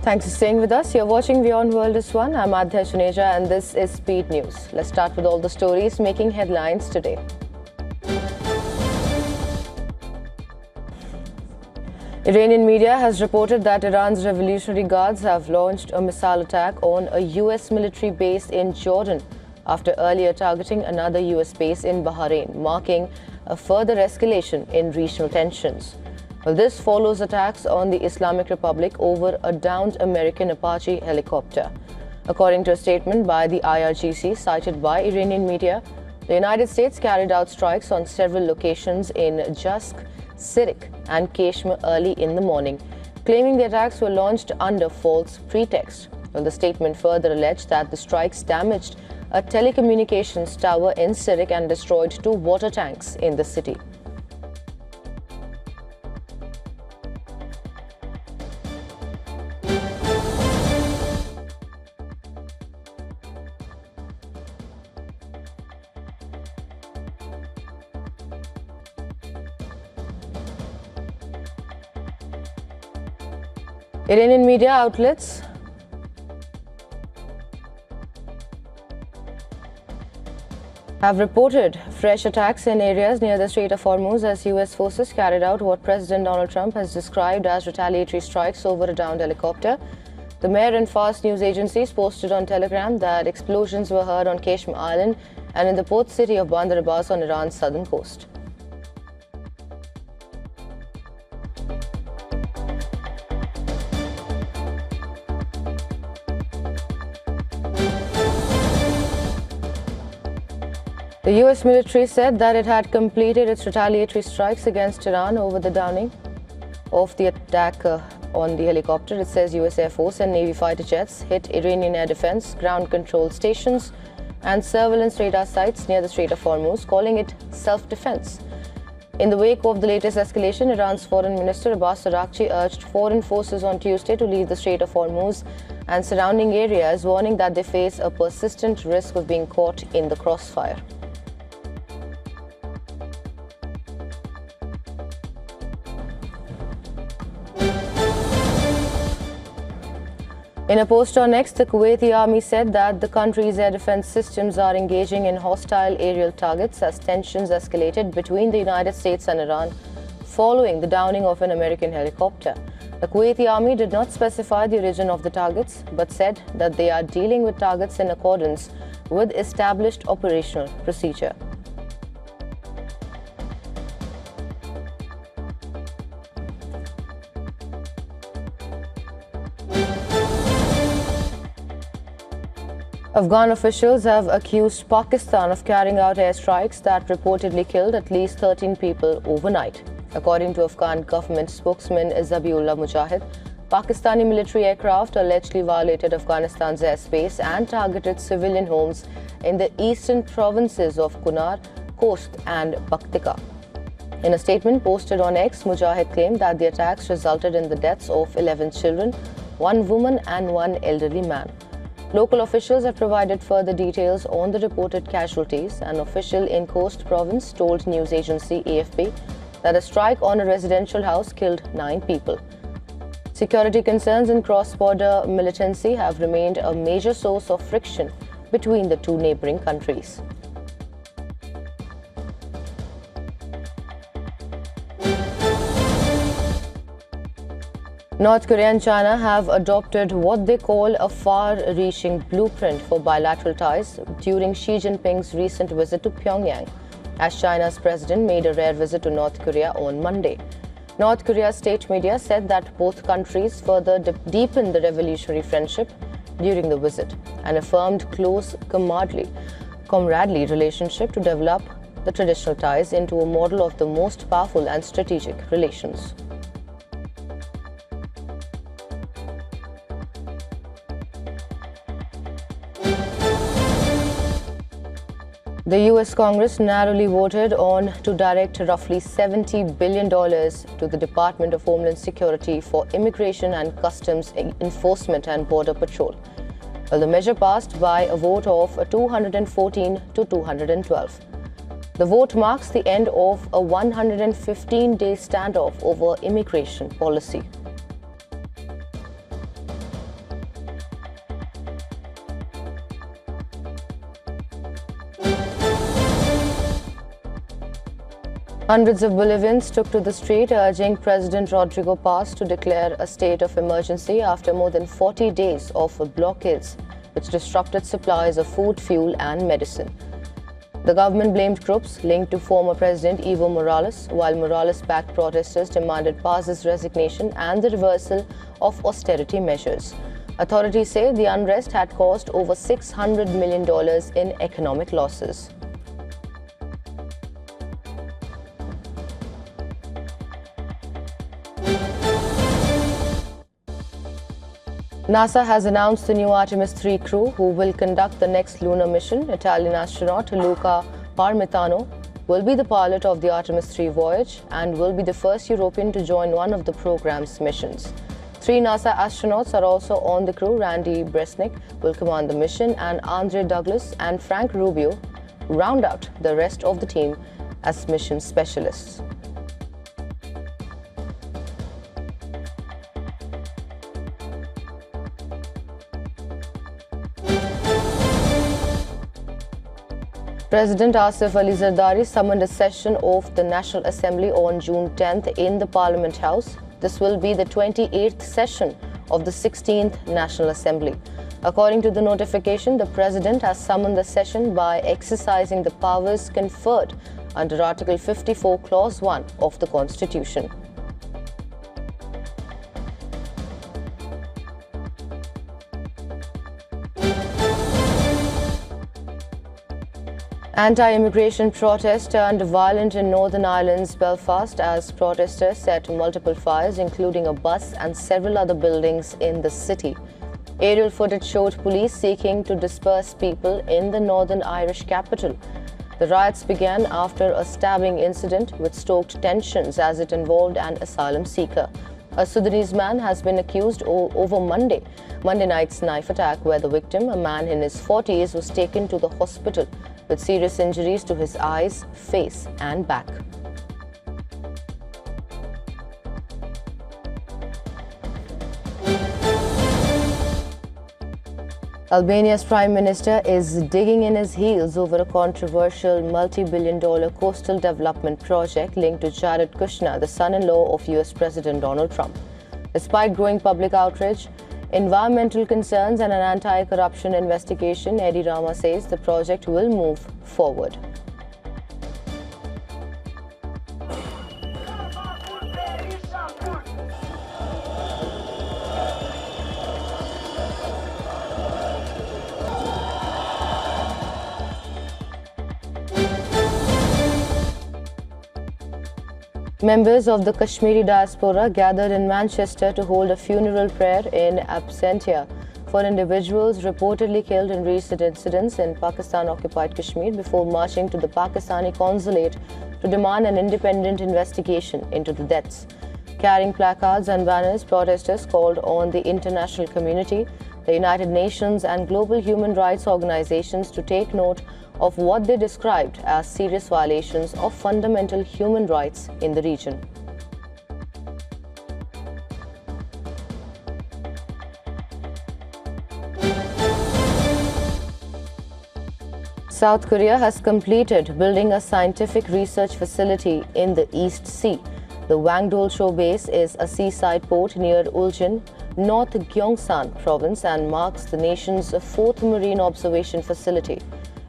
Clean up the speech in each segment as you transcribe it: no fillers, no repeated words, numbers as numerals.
Thanks for staying with us. You're watching WION World is One. I'm Adhya Suneja and this is Speed News. Let's start with all the stories making headlines today. Iranian media has reported that Iran's Revolutionary Guards have launched a missile attack on a US military base in Jordan after earlier targeting another US base in Bahrain, marking a further escalation in regional tensions. Well, this follows attacks on the Islamic Republic over a downed American Apache helicopter. According to a statement by the IRGC cited by Iranian media, the United States carried out strikes on several locations in Jask, Sirik and Kashmir early in the morning, claiming the attacks were launched under false pretext. Well, the statement further alleged that the strikes damaged a telecommunications tower in Sirik and destroyed 2 water tanks in the city. Iranian media outlets have reported fresh attacks in areas near the Strait of Hormuz as US forces carried out what President Donald Trump has described as retaliatory strikes over a downed helicopter. The Mayor and fast news agencies posted on Telegram that explosions were heard on Kashmir Island and in the port city of Bandar Abbas on Iran's southern coast. The US military said that it had completed its retaliatory strikes against Iran over the downing of the attack on the helicopter. It says US Air Force and Navy fighter jets hit Iranian air defense, ground control stations and surveillance radar sites near the Strait of Hormuz, calling it self-defense. In the wake of the latest escalation, Iran's Foreign Minister Abbas Araghchi urged foreign forces on Tuesday to leave the Strait of Hormuz and surrounding areas, warning that they face a persistent risk of being caught in the crossfire. In a post on X, the Kuwaiti army said that the country's air defense systems are engaging in hostile aerial targets as tensions escalated between the United States and Iran following the downing of an American helicopter. The Kuwaiti army did not specify the origin of the targets, but said that they are dealing with targets in accordance with established operational procedure. Afghan officials have accused Pakistan of carrying out airstrikes that reportedly killed at least 13 people overnight. According to Afghan government spokesman Zabiullah Mujahid, Pakistani military aircraft allegedly violated Afghanistan's airspace and targeted civilian homes in the eastern provinces of Kunar, Khost and Paktika. In a statement posted on X, Mujahid claimed that the attacks resulted in the deaths of 11 children, 1 woman and 1 elderly man. Local officials have provided further details on the reported casualties. An official in Khost province told news agency AFP that a strike on a residential house killed 9 people. Security concerns and cross-border militancy have remained a major source of friction between the 2 neighboring countries. North Korea and China have adopted what they call a far-reaching blueprint for bilateral ties during Xi Jinping's recent visit to Pyongyang, as China's president made a rare visit to North Korea on Monday. North Korea's state media said that both countries further deepened the revolutionary friendship during the visit and affirmed close comradely relationship to develop the traditional ties into a model of the most powerful and strategic relations. The US Congress narrowly voted on to direct roughly $70 billion to the Department of Homeland Security for Immigration and Customs Enforcement and Border Patrol. Well, the measure passed by a vote of 214 to 212. The vote marks the end of a 115-day standoff over immigration policy. Hundreds of Bolivians took to the street urging President Rodrigo Paz to declare a state of emergency after more than 40 days of blockades, which disrupted supplies of food, fuel and medicine. The government blamed groups linked to former President Evo Morales, while Morales-backed protesters demanded Paz's resignation and the reversal of austerity measures. Authorities say the unrest had caused over $600 million in economic losses. NASA has announced the new Artemis III crew who will conduct the next lunar mission. Italian astronaut Luca Parmitano will be the pilot of the Artemis III voyage and will be the first European to join one of the program's missions. 3 NASA astronauts are also on the crew. Randy Bresnik will command the mission and Andre Douglas and Frank Rubio round out the rest of the team as mission specialists. President Asif Ali Zardari summoned a session of the National Assembly on June 10th in the Parliament House. This will be the 28th session of the 16th National Assembly. According to the notification, the President has summoned the session by exercising the powers conferred under Article 54, Clause 1 of the Constitution. Anti-immigration protest turned violent in Northern Ireland's Belfast as protesters set multiple fires, including a bus and several other buildings in the city. Aerial footage showed police seeking to disperse people in the Northern Irish capital. The riots began after a stabbing incident which stoked tensions as it involved an asylum seeker. A Sudanese man has been accused over Monday night's knife attack, where the victim, a man in his 40s, was taken to the hospital with serious injuries to his eyes, face and back. Albania's Prime Minister is digging in his heels over a controversial multi-billion-dollar coastal development project linked to Jared Kushner, the son-in-law of US President Donald Trump. Despite growing public outrage, environmental concerns and an anti-corruption investigation, Eddie Rama says the project will move forward. Members of the Kashmiri diaspora gathered in Manchester to hold a funeral prayer in absentia for individuals reportedly killed in recent incidents in Pakistan-occupied Kashmir before marching to the Pakistani consulate to demand an independent investigation into the deaths. Carrying placards and banners, protesters called on the international community, the United Nations and global human rights organizations to take note of what they described as serious violations of fundamental human rights in the region. South Korea has completed building a scientific research facility in the East Sea. The Wangdolcho base is a seaside port near Uljin, North Gyeongsang province, and marks the nation's 4th marine observation facility.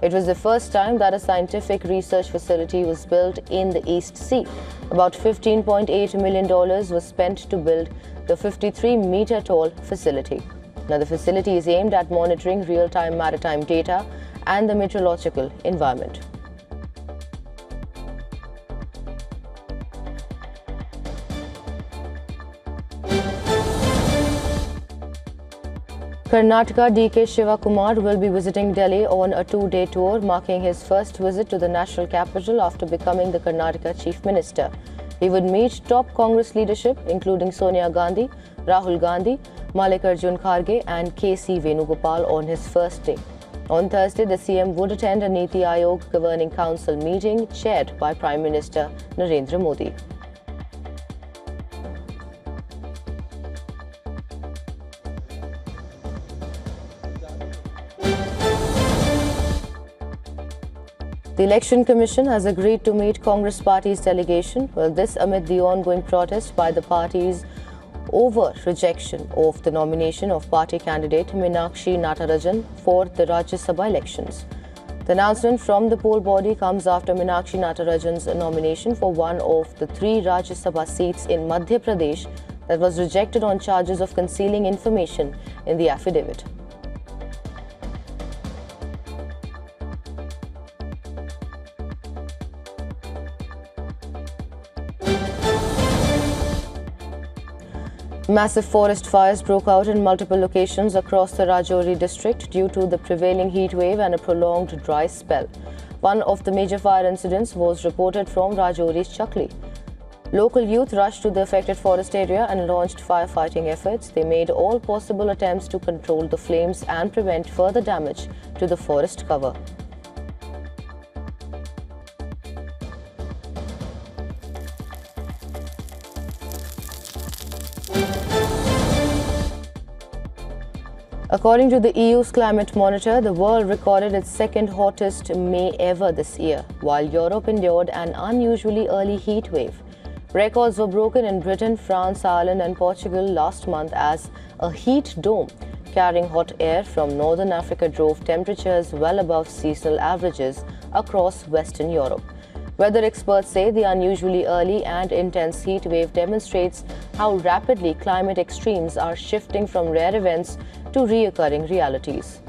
It was the first time that a scientific research facility was built in the East Sea. About $15.8 million was spent to build the 53-meter-tall facility. Now, the facility is aimed at monitoring real-time maritime data and the meteorological environment. Karnataka DK Shivakumar will be visiting Delhi on a 2-day tour, marking his first visit to the national capital after becoming the Karnataka Chief Minister. He would meet top Congress leadership including Sonia Gandhi, Rahul Gandhi, Mallikarjun Kharge and KC Venugopal on his first day. On Thursday, the CM would attend a Niti Aayog Governing Council meeting chaired by Prime Minister Narendra Modi. The Election Commission has agreed to meet Congress Party's delegation, this amid the ongoing protest by the parties over rejection of the nomination of party candidate Meenakshi Natarajan for the Rajya Sabha elections. The announcement from the poll body comes after Meenakshi Natarajan's nomination for one of the 3 Rajya Sabha seats in Madhya Pradesh that was rejected on charges of concealing information in the affidavit. Massive forest fires broke out in multiple locations across the Rajouri district due to the prevailing heat wave and a prolonged dry spell. One of the major fire incidents was reported from Rajouri's Chakli. Local youth rushed to the affected forest area and launched firefighting efforts. They made all possible attempts to control the flames and prevent further damage to the forest cover. According to the EU's climate monitor, the world recorded its second hottest May ever this year, while Europe endured an unusually early heat wave. Records were broken in Britain, France, Ireland and Portugal last month as a heat dome carrying hot air from northern Africa drove temperatures well above seasonal averages across Western Europe. Weather experts say the unusually early and intense heat wave demonstrates how rapidly climate extremes are shifting from rare events to recurring realities.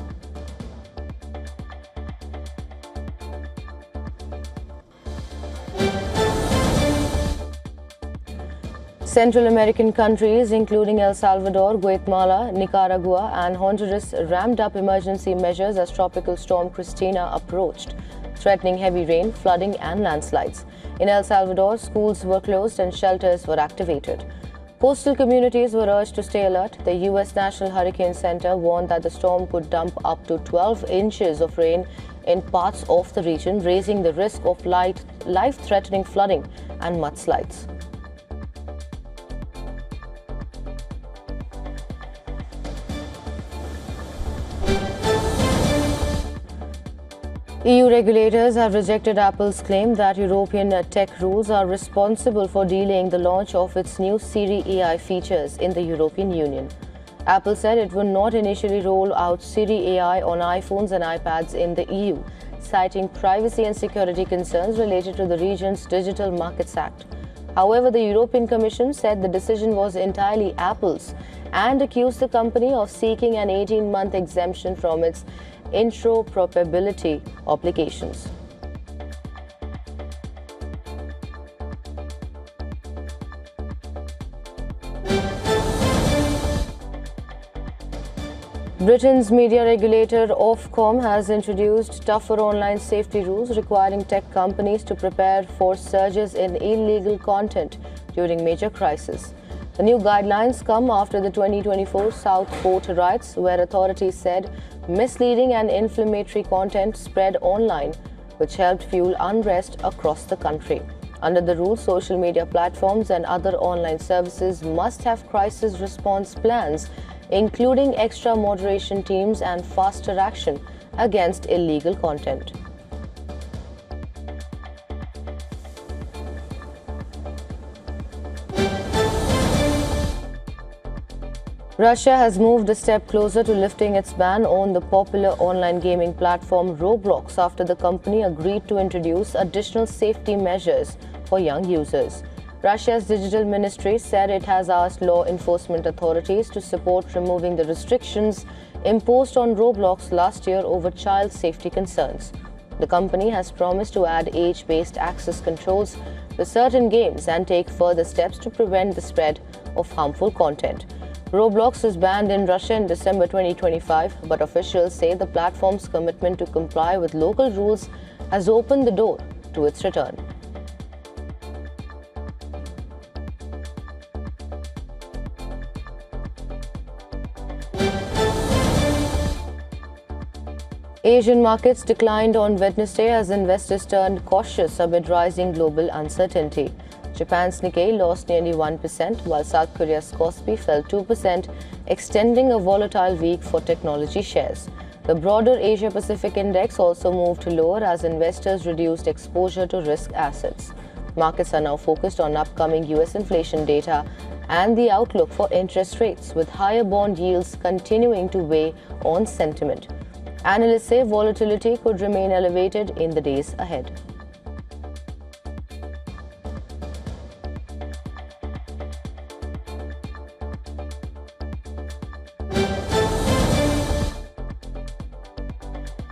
Central American countries including El Salvador, Guatemala, Nicaragua and Honduras ramped up emergency measures as tropical storm Cristina approached, threatening heavy rain, flooding and landslides. In El Salvador, schools were closed and shelters were activated. Coastal communities were urged to stay alert. The U.S. National Hurricane Center warned that the storm could dump up to 12 inches of rain in parts of the region, raising the risk of life-threatening flooding and mudslides. EU regulators have rejected Apple's claim that European tech rules are responsible for delaying the launch of its new Siri AI features in the European Union. Apple said it would not initially roll out Siri AI on iPhones and iPads in the EU, citing privacy and security concerns related to the region's Digital Markets Act. However, the European Commission said the decision was entirely Apple's and accused the company of seeking an 18-month exemption from its interoperability obligations. Britain's media regulator Ofcom has introduced tougher online safety rules requiring tech companies to prepare for surges in illegal content during major crises. The new guidelines come after the 2024 Southport riots, where authorities said misleading and inflammatory content spread online, which helped fuel unrest across the country. Under the rules, social media platforms and other online services must have crisis response plans, including extra moderation teams and faster action against illegal content. Russia has moved a step closer to lifting its ban on the popular online gaming platform Roblox after the company agreed to introduce additional safety measures for young users. Russia's digital ministry said it has asked law enforcement authorities to support removing the restrictions imposed on Roblox last year over child safety concerns. The company has promised to add age-based access controls to certain games and take further steps to prevent the spread of harmful content. Roblox was banned in Russia in December 2025, but officials say the platform's commitment to comply with local rules has opened the door to its return. Asian markets declined on Wednesday as investors turned cautious amid rising global uncertainty. Japan's Nikkei lost nearly 1%, while South Korea's Kospi fell 2%, extending a volatile week for technology shares. The broader Asia-Pacific index also moved lower as investors reduced exposure to risk assets. Markets are now focused on upcoming US inflation data and the outlook for interest rates, with higher bond yields continuing to weigh on sentiment. Analysts say volatility could remain elevated in the days ahead.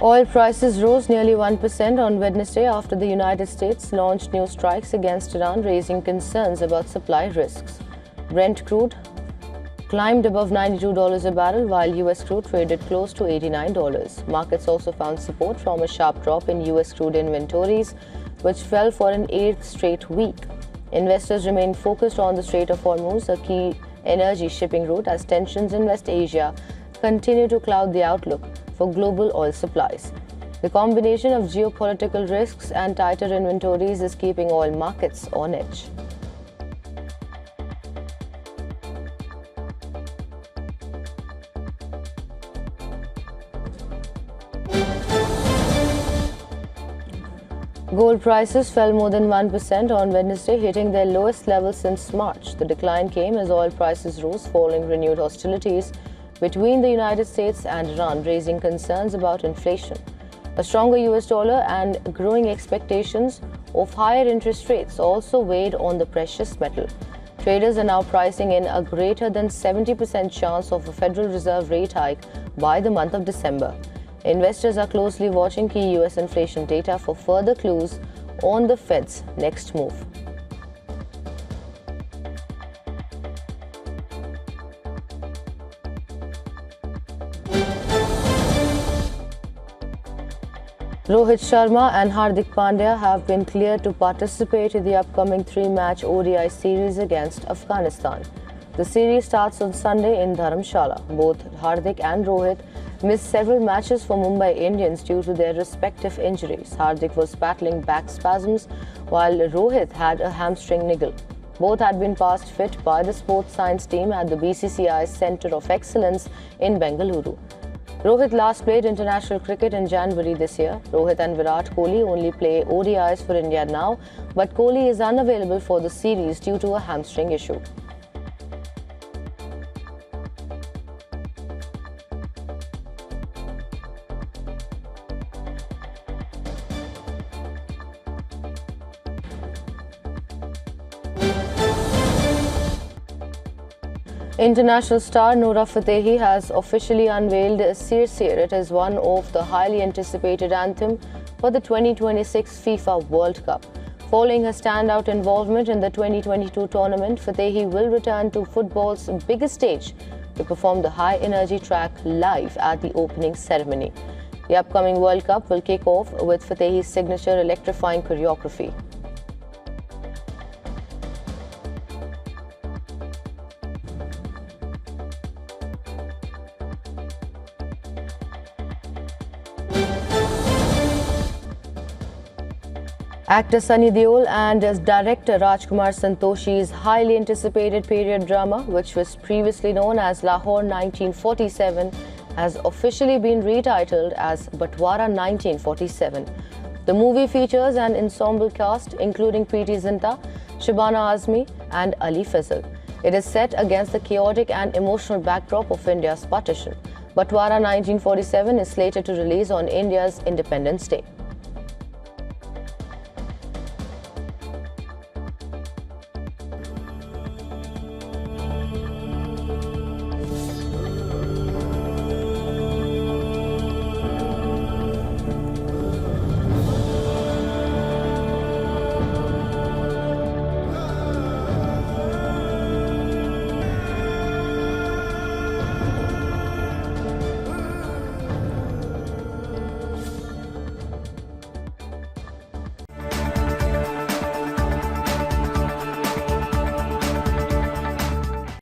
Oil prices rose nearly 1% on Wednesday after the United States launched new strikes against Iran, raising concerns about supply risks. Brent crude climbed above $92 a barrel, while US crude traded close to $89. Markets also found support from a sharp drop in US crude inventories, which fell for an eighth straight week. Investors remain focused on the Strait of Hormuz, a key energy shipping route, as tensions in West Asia continue to cloud the outlook for global oil supplies. The combination of geopolitical risks and tighter inventories is keeping oil markets on edge. Gold prices fell more than 1% on Wednesday, hitting their lowest level since March. The decline came as oil prices rose following renewed hostilities between the United States and Iran, raising concerns about inflation. A stronger US dollar and growing expectations of higher interest rates also weighed on the precious metal. Traders are now pricing in a greater than 70% chance of a Federal Reserve rate hike by the month of December. Investors are closely watching key US inflation data for further clues on the Fed's next move. Rohit Sharma and Hardik Pandya have been cleared to participate in the upcoming three-match ODI series against Afghanistan. The series starts on Sunday in Dharamshala. Both Hardik and Rohit missed several matches for Mumbai Indians due to their respective injuries. Hardik was battling back spasms, while Rohit had a hamstring niggle. Both had been passed fit by the sports science team at the BCCI's Centre of Excellence in Bengaluru. Rohit last played international cricket in January this year. Rohit and Virat Kohli only play ODIs for India now, but Kohli is unavailable for the series due to a hamstring issue. International star Noora Fatehi has officially unveiled Sir Sir. It is one of the highly anticipated anthem for the 2026 FIFA World Cup. Following her standout involvement in the 2022 tournament, Fatehi will return to football's biggest stage to perform the high-energy track live at the opening ceremony. The upcoming World Cup will kick off with Fatehi's signature electrifying choreography. Actor Sunny Deol and director Rajkumar Santoshi's highly anticipated period drama, which was previously known as Lahore 1947, has officially been retitled as Batwara 1947. The movie features an ensemble cast including Preeti Zinta, Shabana Azmi and Ali Fazal. It is set against the chaotic and emotional backdrop of India's partition. Batwara 1947 is slated to release on India's Independence Day.